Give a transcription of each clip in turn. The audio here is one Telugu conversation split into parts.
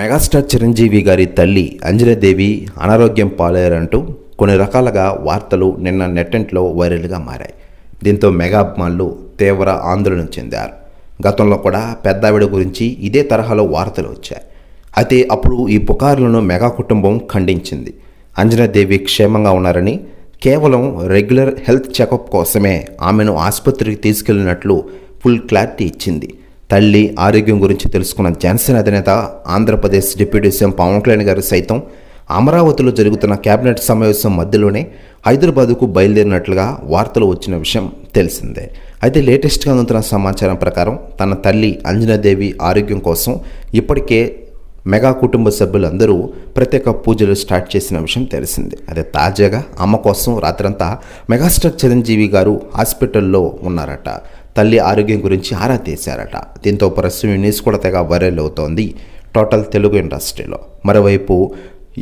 మెగాస్టార్ చిరంజీవి గారి తల్లి అంజనాదేవి అనారోగ్యం పాలయ్యారంటూ కొన్ని రకాలుగా వార్తలు నిన్న నెట్టింట్లో వైరల్గా మారాయి. దీంతో మెగా అభిమానులు తీవ్ర ఆందోళన చెందారు. గతంలో కూడా పెద్దావిడ గురించి ఇదే తరహాలో వార్తలు వచ్చాయి. అయితే అప్పుడు ఈ పుకార్లను మెగా కుటుంబం ఖండించింది. అంజనాదేవి క్షేమంగా ఉన్నారని, కేవలం రెగ్యులర్ హెల్త్ చెకప్ కోసమే ఆమెను ఆసుపత్రికి తీసుకెళ్లినట్లు ఫుల్ క్లారిటీ ఇచ్చింది. తల్లి ఆరోగ్యం గురించి తెలుసుకున్న జనసేన అధినేత ఆంధ్రప్రదేశ్ డిప్యూటీ సీఎం పవన్ కళ్యాణ్ గారు సైతం అమరావతిలో జరుగుతున్న కేబినెట్ సమావేశం మధ్యలోనే హైదరాబాదుకు బయలుదేరినట్లుగా వార్తలు వచ్చిన విషయం తెలిసిందే. అయితే లేటెస్ట్గా అందుతున్న సమాచారం ప్రకారం తన తల్లి అంజనాదేవి ఆరోగ్యం కోసం ఇప్పటికే మెగా కుటుంబ సభ్యులందరూ ప్రత్యేక పూజలు స్టార్ట్ చేసిన విషయం తెలిసింది. అదే తాజాగా అమ్మ కోసం రాత్రంతా మెగాస్టార్ చిరంజీవి గారు హాస్పిటల్లో ఉన్నారట. తల్లి ఆరోగ్యం గురించి ఆరా తీశారట. దీంతో ప్రస్తుతం న్యూస్ కూడా తెగ వైరల్ అవుతోంది టోటల్ తెలుగు ఇండస్ట్రీలో. మరోవైపు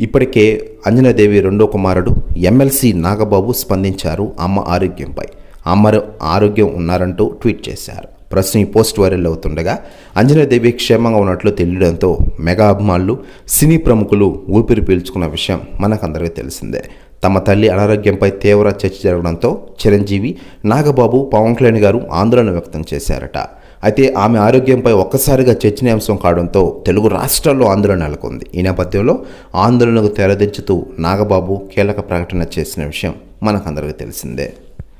ఇప్పటికే అంజనాదేవి రెండో కుమారుడు ఎమ్మెల్సీ నాగబాబు స్పందించారు అమ్మ ఆరోగ్యంపై. అమ్మ ఆరోగ్యం ఉన్నారంటూ ట్వీట్ చేశారు. ప్రస్తుతం ఈ పోస్ట్ వైరల్ అవుతుండగా అంజనాదేవి క్షేమంగా ఉన్నట్లు తెలియడంతో మెగా అభిమానులు, సినీ ప్రముఖులు ఊపిరి పీల్చుకున్న విషయం మనకందరికీ తెలిసిందే. తమ తల్లి అనారోగ్యంపై తీవ్ర చర్చ జరగడంతో చిరంజీవి, నాగబాబు, పవన్ కళ్యాణ్ గారు ఆందోళన వ్యక్తం చేశారట. అయితే ఆమె ఆరోగ్యంపై ఒక్కసారిగా చర్చనీయాంశం కావడంతో తెలుగు రాష్ట్రాల్లో ఆందోళన నెలకొంది. ఈ నేపథ్యంలో ఆందోళనకు తెరదించుతూ నాగబాబు కీలక ప్రకటన చేసిన విషయం మనకందరికీ తెలిసిందే.